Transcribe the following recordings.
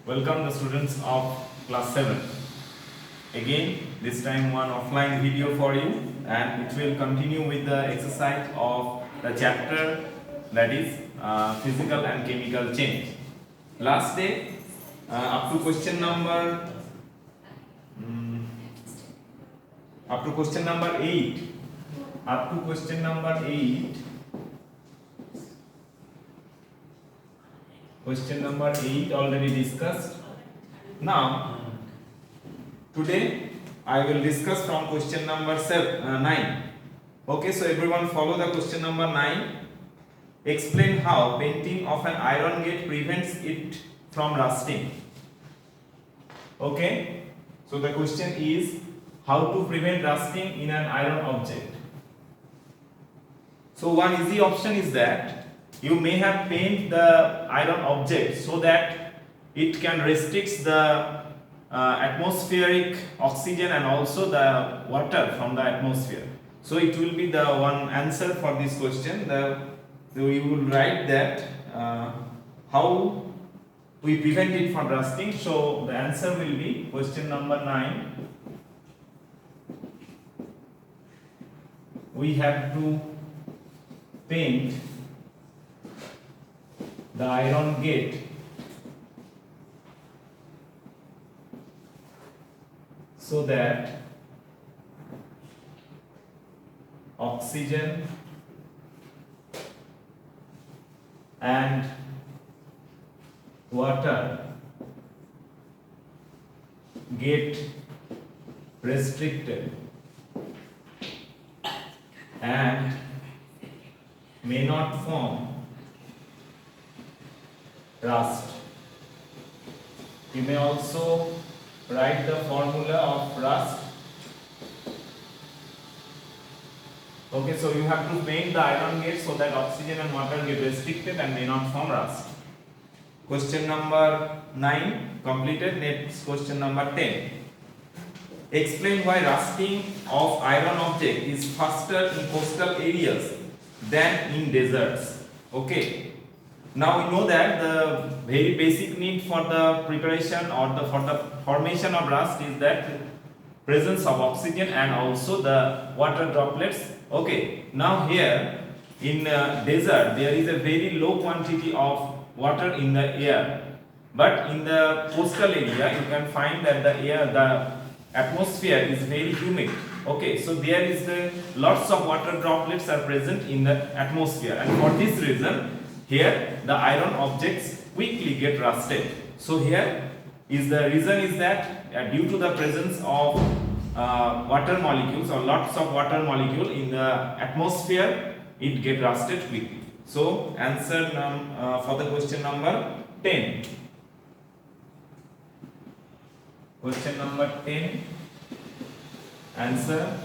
Welcome the students of class 7. Again, this time one offline video for you, and it will continue with the exercise of the chapter, that is physical and chemical change. Last day, up to question number 8. Up to question number 8. Question number 8 already discussed. Now, today I will discuss from question number 9. Okay, so everyone follow the question number 9. Explain how painting of an iron gate prevents it from rusting. Okay, so the question is how to prevent rusting in an iron object. So one easy option is that you may have paint the iron object so that it can restrict the atmospheric oxygen and also the water from the atmosphere. So it will be the one answer for this question. We will write that how we prevent it from rusting. So the answer will be question number 9. We have to paint the iron gate so that oxygen and water get restricted and may not form rust. You may also write the formula of rust. Okay, so you have to paint the iron gate so that oxygen and water get restricted and may not form rust. Question number 9 completed. Next question number 10. Explain why rusting of iron object is faster in coastal areas than in deserts. Okay. Now we know that the very basic need for the preparation or for the formation of rust is that presence of oxygen and also the water droplets. Okay. Now here in desert there is a very low quantity of water in the air, but in the coastal area you can find that the atmosphere is very humid. Okay, so there is lots of water droplets are present in the atmosphere, and for this reason here the iron objects quickly get rusted. So here is the reason is that due to the presence of water molecules or lots of water molecule in the atmosphere, it get rusted quickly. So answer for the question number 10. Question number 10. Answer.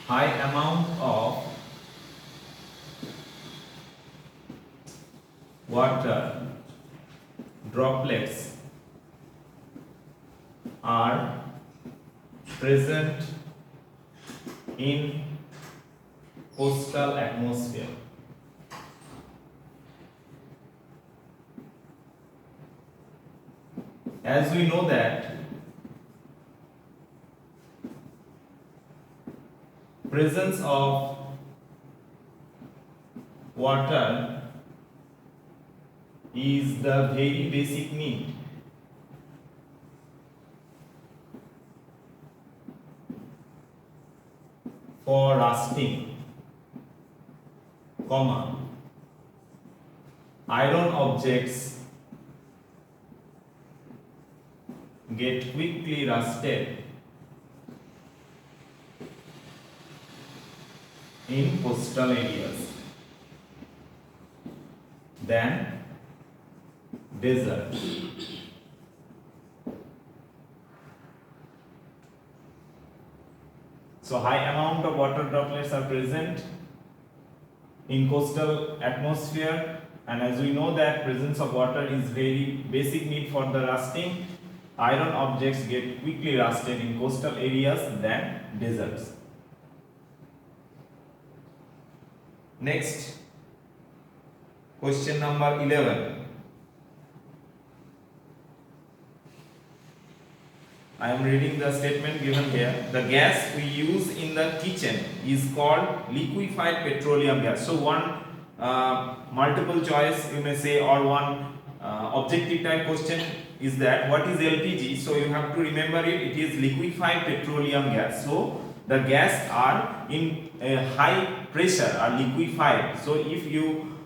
High amount of water droplets are present in coastal atmosphere. As we know that presence of water is the very basic need for rusting, iron objects get quickly rusted in coastal areas than desert. So high amount of water droplets are present in coastal atmosphere, and as we know that presence of water is very basic need for the rusting, iron objects get quickly rusted in coastal areas than deserts. Next, question number 11. I am reading the statement given here. The gas we use in the kitchen is called liquefied petroleum gas. So one multiple choice you may say, or one objective type question is that what is LPG? So you have to remember it. It is liquefied petroleum gas. So the gas are in a high pressure, are liquefied. So if you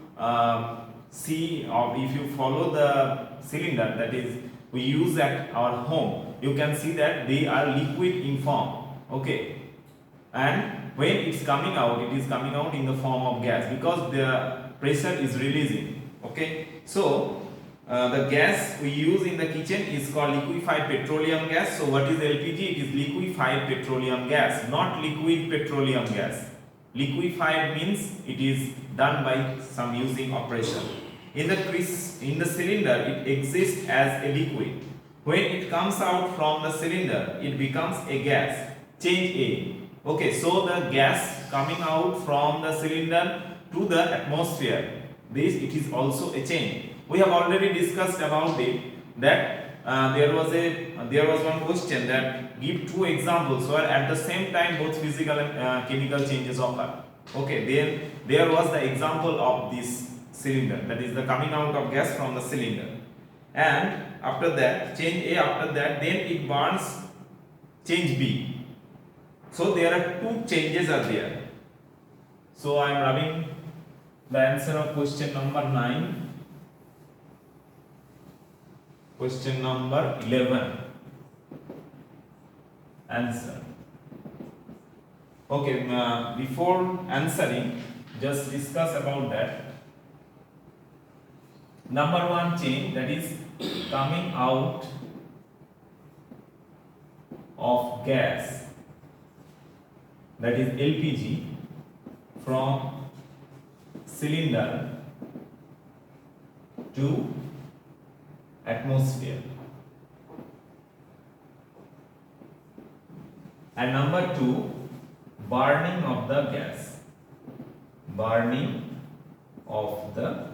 see, or if you follow the cylinder that is we use at our home, you can see that they are liquid in form. Okay, and when it's coming out, it is coming out in the form of gas because the pressure is releasing. Okay, so the gas we use in the kitchen is called liquefied petroleum gas. So what is LPG? It is liquefied petroleum gas, not liquid petroleum gas. Liquefied means it is done by some using operation. In the cylinder, it exists as a liquid. When it comes out from the cylinder, it becomes a gas. Change A. Okay, so the gas coming out from the cylinder to the atmosphere, this it is also a change. We have already discussed about it that there was one question that give two examples where at the same time both physical and chemical changes occur. Okay, then there was the example of this cylinder, that is the coming out of gas from the cylinder, and after that change A, after that then it burns, change B. So there are two changes are there. So I am rubbing the answer of question number 9. Question number 11. Answer. Okay, before answering, just discuss about that. Number 1 change, that is coming out of gas, that is LPG, from cylinder to atmosphere. And number 2, burning of the gas. Burning of the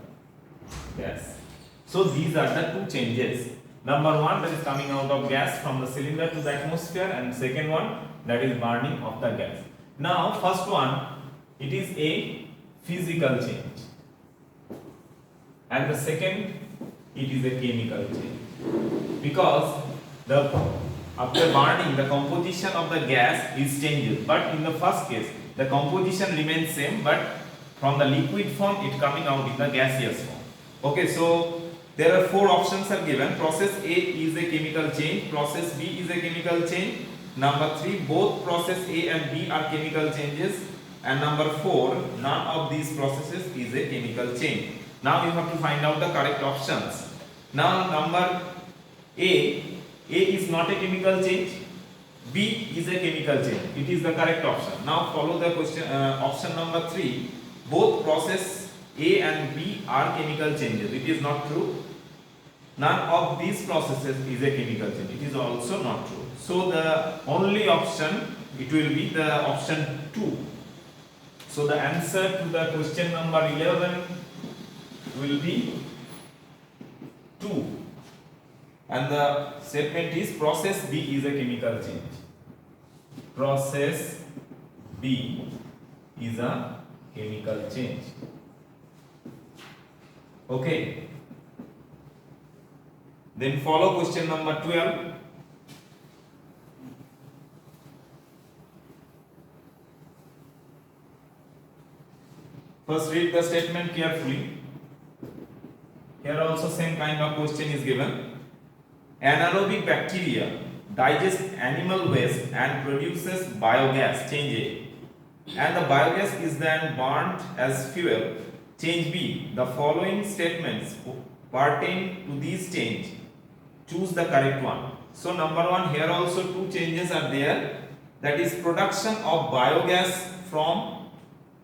gas. So these are the two changes. Number 1, that is coming out of gas from the cylinder to the atmosphere, and second one, that is burning of the gas. Now first one, it is a physical change, and the second, it is a chemical change, because after burning the composition of the gas is changed, but in the first case the composition remains same, but from the liquid form it coming out in the gaseous form. Okay, so there are 4 options are given. Process A is a chemical change, process B is a chemical change, number 3 both process A and B are chemical changes, and number 4 none of these processes is a chemical change. Now you have to find out the correct options. Now number A is not a chemical change, B is a chemical change. It is the correct option. Now follow the question, option number 3, both process A and B are chemical changes. It is not true. None of these processes is a chemical change. It is also not true. So the only option, it will be the option 2. So the answer to the question number 11 will be 2. And the statement is process B is a chemical change. Process B is a chemical change. Okay. Then follow question number 12. First read the statement carefully. Here also same kind of question is given. Anaerobic bacteria digests animal waste and produces biogas, change A. And the biogas is then burnt as fuel, change B. The following statements pertain to these change. Choose the correct one. So number 1, here also 2 changes are there. That is production of biogas from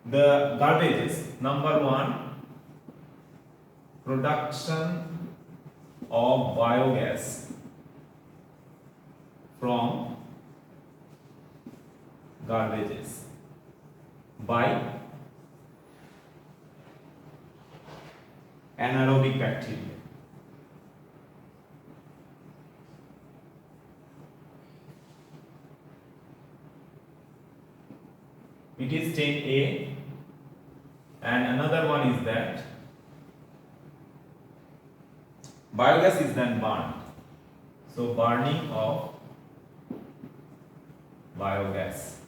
the garbages. Number 1, production of biogas from garbages by anaerobic bacteria. It is chain A, and another one is that biogas is then burned. So burning of biogas,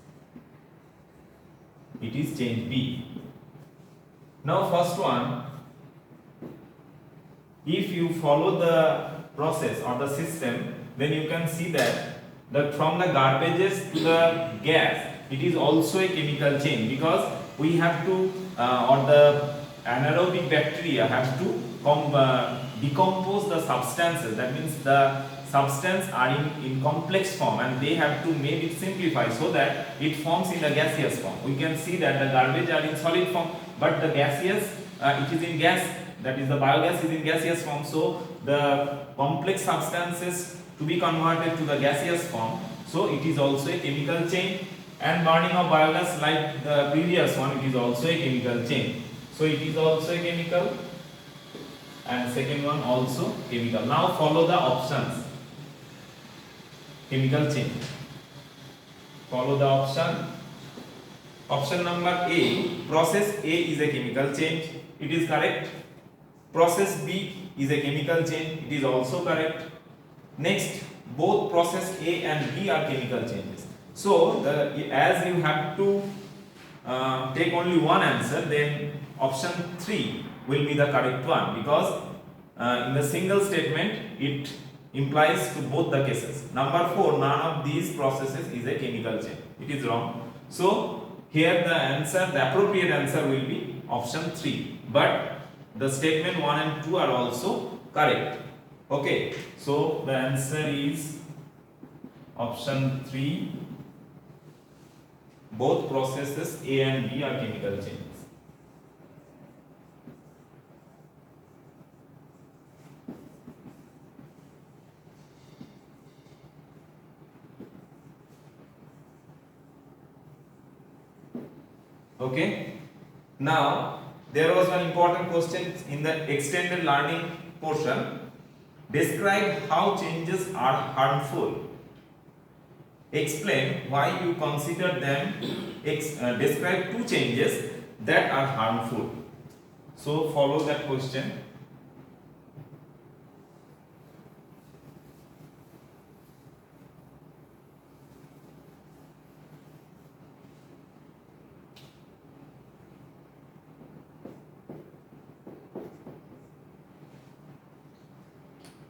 it is chain B. Now first one, if you follow the process or the system, then you can see that from the garbages to the gas, it is also a chemical chain, because we have to or the anaerobic bacteria have to decompose the substances. That means the substance are in complex form, and they have to make it simplify so that it forms in the gaseous form. We can see that the garbage are in solid form, but the gaseous it is in gas, that is the biogas is in gaseous form. So the complex substances to be converted to the gaseous form, so it is also a chemical chain. And burning of biogas, like the previous one, it is also a chemical chain. So it is also a chemical, and second one also chemical. Now follow the options. Chemical chain. Follow the option. Option number A, process A is a chemical chain. It is correct. Process B is a chemical chain. It is also correct. Next, both process A and B are chemical changes. So as you have to take only one answer, then option 3 will be the correct one, because in the single statement it implies to both the cases. Number 4, none of these processes is a chemical chain. It is wrong. So here the answer, the appropriate answer will be option 3. But the statement 1 and 2 are also correct. Okay. So the answer is option 3. Both processes A and B are chemical chains. Okay. Now there was one important question in the extended learning portion. Describe how changes are harmful. Explain why you consider them. Describe 2 changes that are harmful. So follow that question.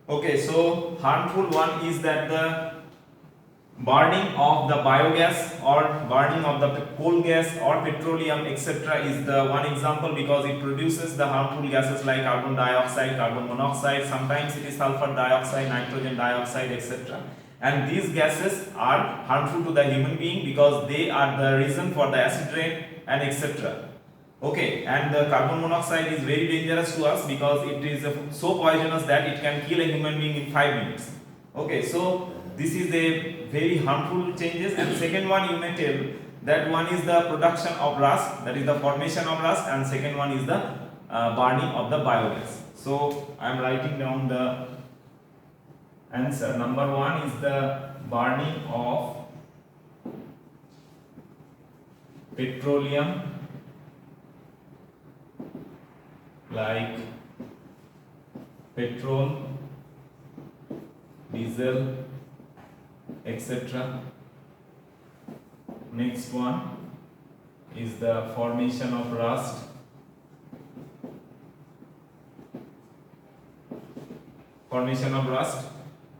Okay, so harmful one is that the burning of the biogas or burning of the coal gas or petroleum etc. is the one example, because it produces the harmful gases like carbon dioxide, carbon monoxide, sometimes it is sulfur dioxide, nitrogen dioxide etc. And these gases are harmful to the human being because they are the reason for the acid rain and etc. Okay, and the carbon monoxide is very dangerous to us because it is so poisonous that it can kill a human being in 5 minutes. Okay, so this is a very harmful changes. And second one, you may tell that one is the production of rust, that is the formation of rust, and second one is the burning of the biogas. So I am writing down the answer. Number 1 is the burning of petroleum like petrol, diesel, etc. Next one is the formation of rust. Formation of rust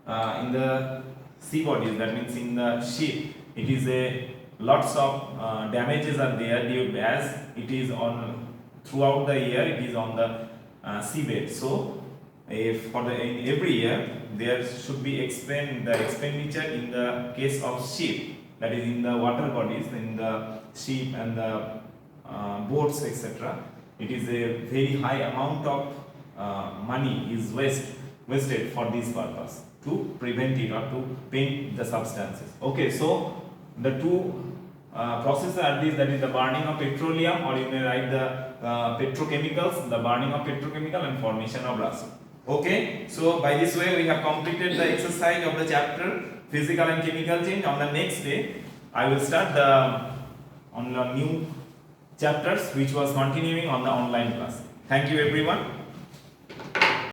in the sea bodies, that means in the ship, it is a lots of damages are there due as it is on throughout the year, it is on the seabed. So if for the in every year there should be the expenditure in the case of ship, that is in the water bodies, in the ship and the boats etc. It is a very high amount of money is wasted for this purpose, to prevent it or to paint the substances. Okay, so the two processes are these, that is the burning of petroleum, or you may write the petrochemicals, the burning of petrochemical and formation of rust. Okay, so by this way we have completed the exercise of the chapter physical and chemical change. On the next day I will start on the new chapters which was continuing on the online class. Thank you everyone.